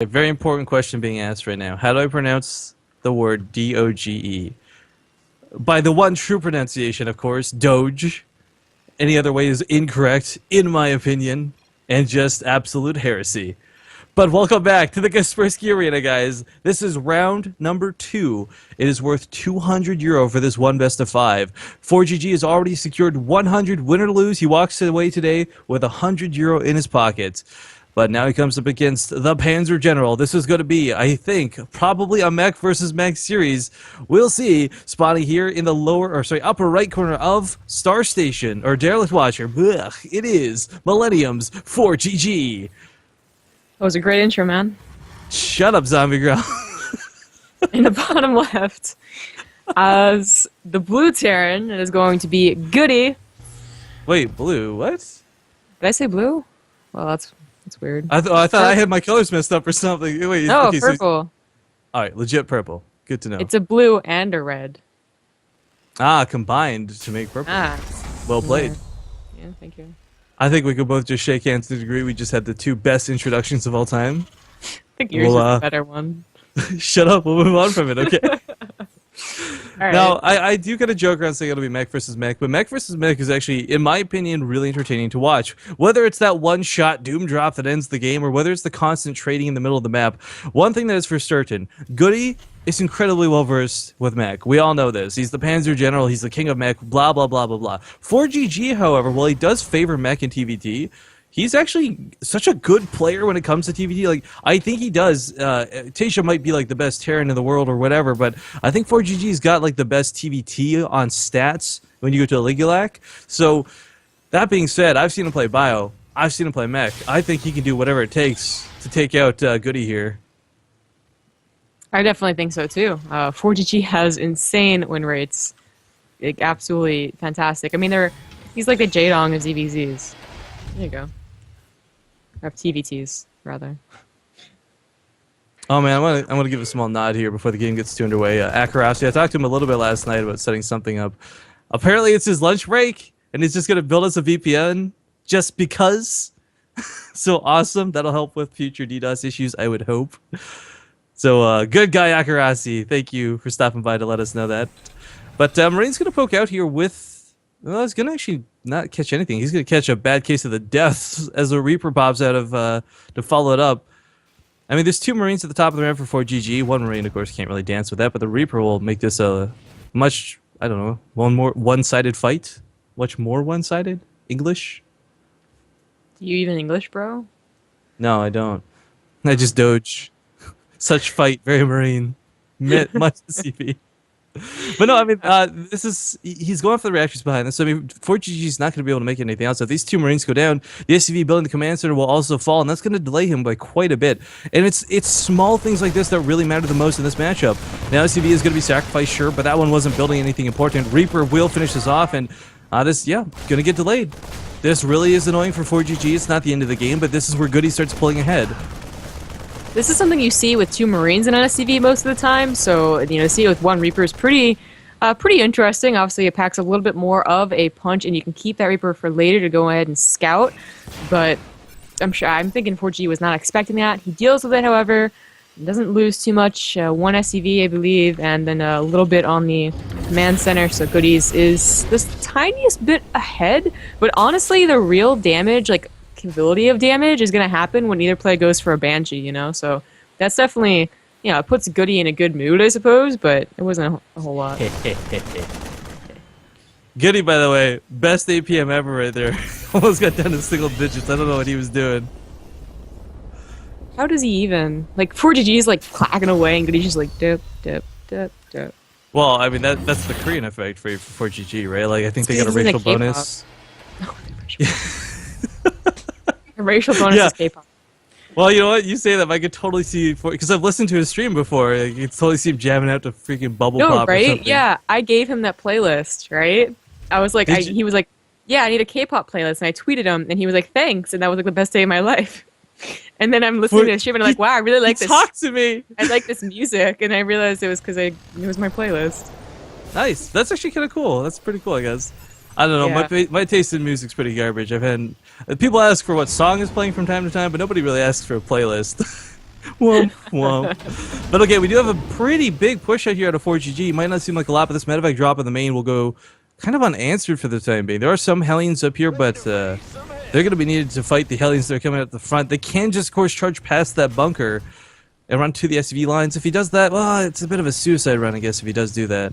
A very important question being asked right now. How do I pronounce the word D-O-G-E? By the one true pronunciation, of course, Doge. Any other way is incorrect, in my opinion, and just absolute heresy. But welcome back to the Kaspersky Arena, guys. This is round number 2. It is worth €200 for this one best of 5. ForGG has already secured 100 win or lose. He walks away today with €100 in his pocket. But now he comes up against the Panzer General. This is going to be, I think, probably a mech versus mech series. We'll see. Spawning here in the upper right corner of Star Station, or Derelict Watcher. Ugh, it is Millennium's ForGG. That was a great intro, man. Shut up, Zombie Girl. In the bottom left, as the blue Terran, it is going to be GoOdy. Wait, blue? What? Did I say blue? Well, that's weird. I thought I had my colors messed up or something. Wait, no, okay, purple. All right, legit purple. Good to know. It's a blue and a red. Ah, combined to make purple. Ah. Well played. Yeah, thank you. I think we could both just shake hands to the degree we just had the 2 best introductions of all time. I think yours is the better one. Shut up, we'll move on from it, okay? Right. Now, I do kind of joke around saying it'll be mech versus mech, but mech versus mech is actually, in my opinion, really entertaining to watch. Whether it's that one-shot doom drop that ends the game, or whether it's the constant trading in the middle of the map, one thing that is for certain, GoOdy is incredibly well-versed with mech. We all know this. He's the Panzer General, he's the king of mech, blah, blah, blah, blah, blah. ForGG, however, while he does favor mech in TVT, he's actually such a good player when it comes to TVT. Like, I think he does. Tasha might be like the best Terran in the world or whatever, but I think ForGG's got like the best TVT on stats when you go to Ligulac. So, that being said, I've seen him play Bio. I've seen him play Mech. I think he can do whatever it takes to take out GoOdy here. I definitely think so too. ForGG has insane win rates, like absolutely fantastic. I mean, he's like the Jaedong of ZVZs. There you go. Of TVTs, rather. Oh man, I'm gonna give a small nod here before the game gets too underway. Akarasi, I talked to him a little bit last night about setting something up. Apparently it's his lunch break, and he's just gonna build us a VPN just because. So awesome, that'll help with future DDoS issues, I would hope. So good guy Akarasi, thank you for stopping by to let us know that. But Marine's gonna poke out here with, well, he's gonna actually not catch anything. He's gonna catch a bad case of the deaths as a Reaper pops out of to follow it up. I mean, there's 2 Marines at the top of the ramp for ForGG. One Marine, of course, can't really dance with that, but the Reaper will make this a much, I don't know, one-sided fight. Much more one-sided? English? Do you even English, bro? No, I don't. I just Doge. Such fight, very Marine. Much CP. But no, I mean, he's going for the reactors behind this. So, I mean, ForGG's not going to be able to make anything else. So if these 2 Marines go down, the SCV building the command center will also fall, and that's going to delay him by quite a bit. And it's small things like this that really matter the most in this matchup. Now, SCV is going to be sacrificed, sure, but that one wasn't building anything important. Reaper will finish this off, and going to get delayed. This really is annoying for ForGG. It's not the end of the game, but this is where GoOdy starts pulling ahead. This is something you see with 2 Marines in an SCV most of the time, so to see it with 1 Reaper is pretty interesting. Obviously, it packs a little bit more of a punch, and you can keep that Reaper for later to go ahead and scout. But I'm thinking ForGG was not expecting that. He deals with it, however, doesn't lose too much. 1 SCV, I believe, and then a little bit on the command center. So GoOdy's is the tiniest bit ahead, but honestly, the real damage, like ability of damage, is going to happen when either player goes for a Banshee, so that's definitely, it puts GoOdy in a good mood, I suppose, but it wasn't a whole lot. GoOdy, by the way, best APM ever right there. Almost got down to single digits. I don't know what he was doing. How does he even, like, ForGG's like clacking away and GoOdy's just like dip, dip, dip, dip. Well, I mean, that's the Korean effect for GG, right? Like, I think they got a racial bonus. A racial bonus is K-pop. Well, you know what? You say that, but I could totally see, because I've listened to his stream before. You could totally see him jamming out to freaking Bubble Pop right? or something. Yeah, I gave him that playlist, right? I was like, he was like, yeah, I need a K-pop playlist, and I tweeted him, and he was like, thanks, and that was like the best day of my life. And then I'm listening to his stream, and I'm like, wow, I really like this. Talk to me. I like this music, and I realized it was because it was my playlist. Nice. That's actually kind of cool. That's pretty cool, I guess. I don't know. Yeah. My taste in music's pretty garbage. People ask for what song is playing from time to time, but nobody really asks for a playlist. Womp, womp. But okay, we do have a pretty big push out here out of ForGG. Might not seem like a lot, but this medevac drop in the main will go kind of unanswered for the time being. There are some Hellions up here, but they're going to be needed to fight the Hellions that are coming out the front. They can just, of course, charge past that bunker and run to the SCV lines. If he does that, well, it's a bit of a suicide run, I guess, if he does do that.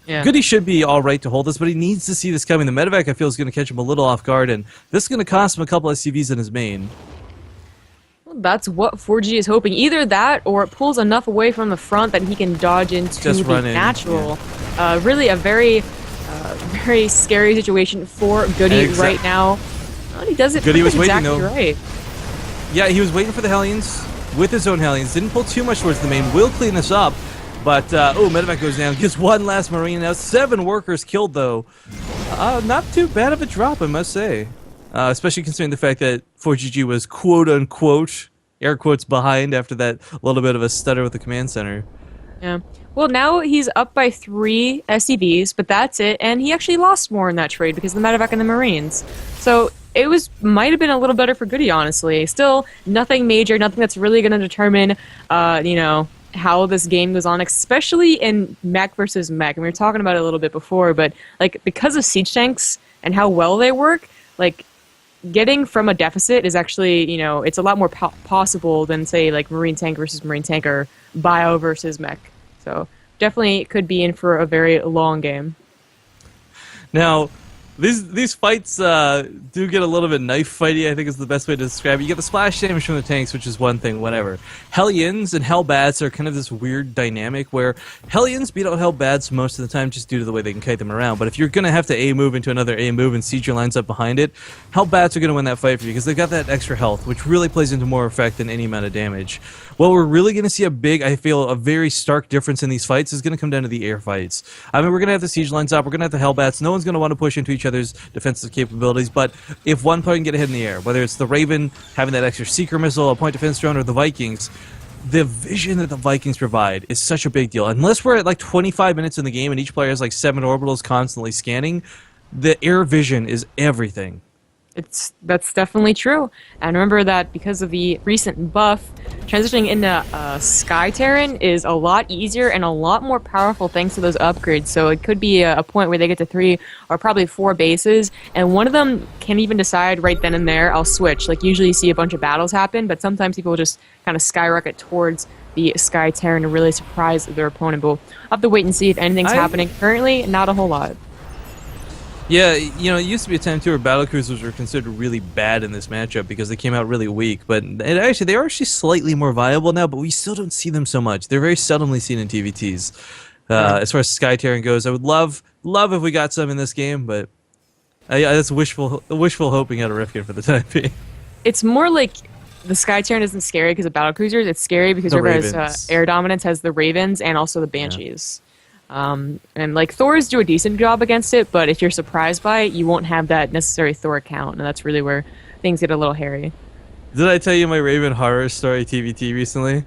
Yeah. GoOdy should be all right to hold this, but he needs to see this coming. The medevac, I feel, is going to catch him a little off guard, and this is going to cost him a couple SCVs in his main. Well, that's what ForGG is hoping. Either that, or it pulls enough away from the front that he can dodge into Just the run in, natural. Really a very scary situation for GoOdy right now. Well, he does it GoOdy was waiting, exactly though. right. Yeah, he was waiting for the Hellions with his own Hellions. Didn't pull too much towards the main. Will clean this up. But, medevac goes down. Gets one last Marine. Now 7 workers killed, though. Not too bad of a drop, I must say. Especially considering the fact that ForGG was quote-unquote, air quotes, behind after that little bit of a stutter with the command center. Yeah. Well, now he's up by 3 SCVs, but that's it. And he actually lost more in that trade because of the medevac and the Marines. So it might have been a little better for GoOdy, honestly. Still, nothing major, nothing that's really going to determine, how this game goes on, especially in mech versus mech. And we were talking about it a little bit before, but like because of siege tanks and how well they work, like getting from a deficit is actually, it's a lot more possible than say like Marine tank versus Marine tank or bio versus mech. So definitely could be in for a very long game. Now, these fights do get a little bit knife fighty, I think is the best way to describe it. You get the splash damage from the tanks, which is one thing, whatever. Hellions and Hellbats are kind of this weird dynamic where Hellions beat out Hellbats most of the time just due to the way they can kite them around. But if you're going to have to A-move into another A-move and siege your lines up behind it, Hellbats are going to win that fight for you because they've got that extra health, which really plays into more effect than any amount of damage. What we're really going to see I feel, a very stark difference in these fights is going to come down to the air fights. I mean, we're going to have the siege lines up, we're going to have the Hellbats, no one's going to want to push into each other's defensive capabilities, but if one player can get ahead in the air, whether it's the Raven having that extra Seeker missile, a point defense drone, or the Vikings, the vision that the Vikings provide is such a big deal. Unless we're at like 25 minutes in the game and each player has like 7 orbitals constantly scanning, the air vision is everything. That's definitely true. And remember that because of the recent buff, transitioning into Sky Terran is a lot easier and a lot more powerful thanks to those upgrades. So it could be a point where they get to 3 or probably 4 bases, and one of them can even decide right then and there, I'll switch. Like usually you see a bunch of battles happen, but sometimes people just kind of skyrocket towards the Sky Terran to really surprise their opponent. But we'll have to wait and see if anything's happening. Currently, not a whole lot. Yeah, it used to be a time too where battlecruisers were considered really bad in this matchup because they came out they are actually slightly more viable now, but we still don't see them so much. They're very seldomly seen in TVTs. As far as Sky Terran goes, I would love if we got some in this game, but that's wishful hoping out of Rifkin for the time being. It's more like the Sky Terran isn't scary because of battlecruisers. It's scary because air dominance has the Ravens and also the Banshees. And like Thors do a decent job against it, but if you're surprised by it, you won't have that necessary Thor count, and that's really where things get a little hairy. Did I tell you my Raven horror story TVT recently?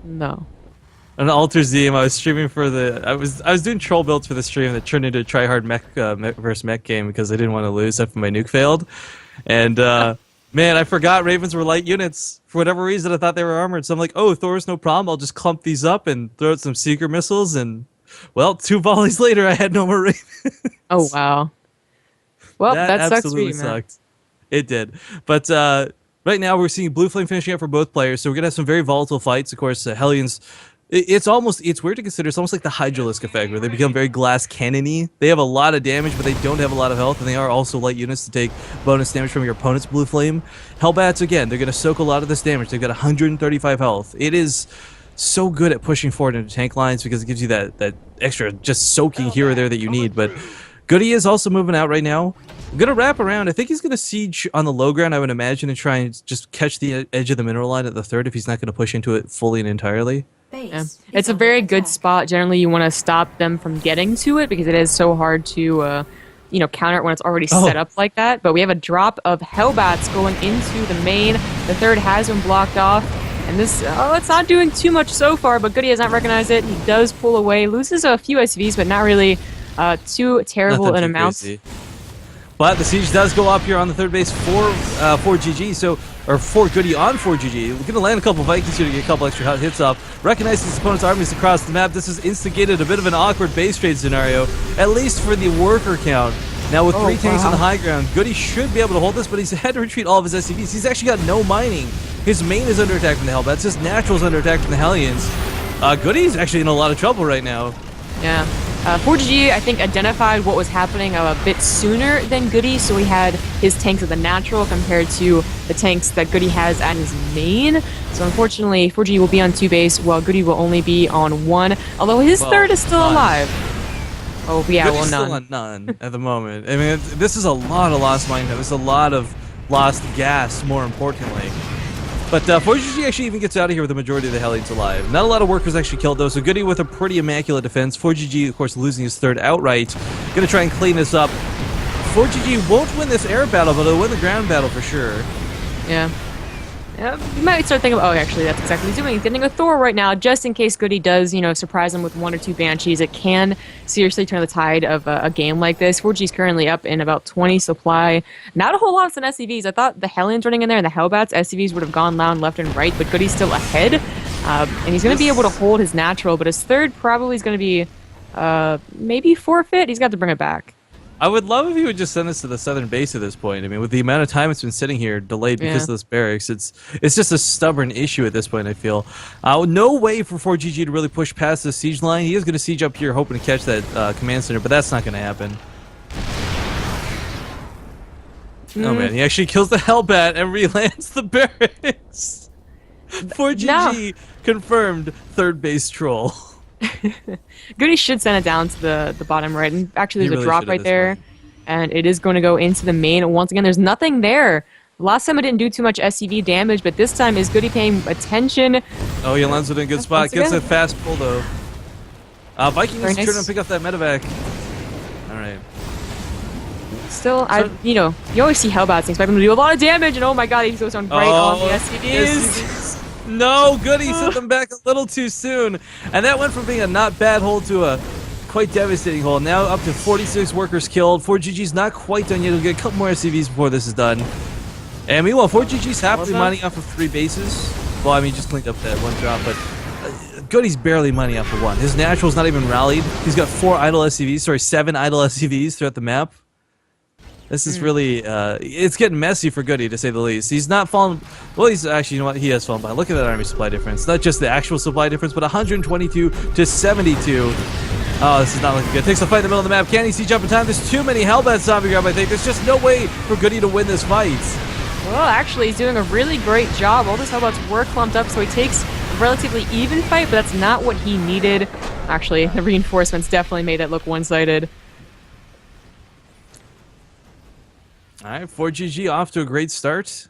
No. On Alter Zeem, I was streaming for I was doing troll builds for the stream that turned into a tryhard mech versus mech game because I didn't want to lose after my nuke failed, and man, I forgot Ravens were light units. For whatever reason, I thought they were armored, so I'm like, oh, Thor's no problem. I'll just clump these up and throw out some Seeker missiles and. Well, 2 volleys later, I had no more Ravens. Oh, wow. Well, that sucks for you, man. Sucked. It did. But right now, we're seeing Blue Flame finishing up for both players, so we're going to have some very volatile fights. Of course, Hellions, it's weird to consider. It's almost like the Hydralisk effect, where they become very glass cannon-y. They have a lot of damage, but they don't have a lot of health, and they are also light units to take bonus damage from your opponent's Blue Flame. Hellbats, again, they're going to soak a lot of this damage. They've got 135 health. It is so good at pushing forward into tank lines because it gives you that extra just soaking here or there that you need. But GoOdy is also moving out right now. I'm going to wrap around. I think he's going to siege on the low ground, I would imagine, and try and just catch the edge of the mineral line at the 3rd if he's not going to push into it fully and entirely. Yeah. It's a very good spot. Generally, you want to stop them from getting to it because it is so hard to counter it when it's already set up like that. But we have a drop of Hellbats going into the main. The 3rd has been blocked off. And this, it's not doing too much so far, but GoOdy has not recognized it. He does pull away, loses a few SVs, but not really too terrible an amount. Crazy. But the siege does go up here on the third base for ForGG, so or for GoOdy on ForGG. We're going to land a couple Vikings here to get a couple extra hits off. Recognizes his opponent's armies across the map. This has instigated a bit of an awkward base trade scenario, at least for the worker count. Now with 3 tanks on the high ground, GoOdy should be able to hold this, but he's had to retreat all of his SCVs. He's actually got no mining. His main is under attack from the Hellbats. His natural is under attack from the Hellions. GoOdy's actually in a lot of trouble right now. Yeah. ForGG, I think, identified what was happening a bit sooner than GoOdy, so he had his tanks at the natural compared to the tanks that GoOdy has at his main. So unfortunately, ForGG will be on 2 base, while GoOdy will only be on 1, although his third is still alive. Oh, yeah, GoOdy's still on none at the moment. I mean, this is a lot of lost mine time. This is a lot of lost gas, more importantly. But ForGG actually even gets out of here with the majority of the Hellions alive. Not a lot of workers actually killed, though, so GoOdy with a pretty immaculate defense. ForGG, of course, losing his third outright. Gonna try and clean this up. ForGG won't win this air battle, but he'll win the ground battle for sure. Yeah. You might start thinking, oh, actually, that's exactly what he's doing. He's getting a Thor right now, just in case GoOdy does, surprise him with 1 or 2 Banshees. It can seriously turn the tide of a game like this. ForGG's currently up in about 20 supply. Not a whole lot on SCVs. I thought the Hellions running in there and the Hellbats, SCVs would have gone down left and right, but GoOdy's still ahead. And he's going to be able to hold his natural, but his third probably is going to be maybe forfeit. He's got to bring it back. I would love if he would just send us to the southern base at this point. I mean, with the amount of time it's been sitting here delayed because of this barracks, it's just a stubborn issue at this point, I feel. No way for ForGG to really push past the siege line. He is going to siege up here hoping to catch that command center, but that's not going to happen. Oh man, he actually kills the Hellbat and re-lands the barracks. ForGG confirmed third base troll. GoOdy should send it down to the bottom right, and actually there's a drop right there, and it is going to go into the main. Once again, there's nothing there. Last time it didn't do too much SCV damage, but this time is GoOdy paying attention. Oh, he lands it in a good spot. Gets a fast pull though. Viking needs to turn and pick up that medevac. All right. Still, you always see Hellbats expect him to do a lot of damage, and oh my god, he goes on right on the SCVs. No, GoOdy sent them back a little too soon. And that went from being a not bad hold to a quite devastating hold. Now up to 46 workers killed. ForGG's not quite done yet. He'll get a couple more SCVs before this is done. And meanwhile, ForGG's happily mining off of 3 bases. Well, I mean, just cleaned up that 1 drop, but GoOdy's barely mining off of 1. His natural's not even rallied. He's got 7 idle SCVs throughout the map. This is really, it's getting messy for GoOdy, to say the least. He's not fallen, well, he's actually, you know what, he has fallen behind. Look at that army supply difference. Not just the actual supply difference, but 122 to 72. Oh, this is not looking good. Takes the fight in the middle of the map. Can he siege up in time? There's too many Hellbat zombie grab, I think. There's just no way for GoOdy to win this fight. Well, actually, he's doing a really great job. All those Hellbats were clumped up, so he takes a relatively even fight, but that's not what he needed. Actually, the reinforcements definitely made it look one-sided. All right, ForGG off to a great start.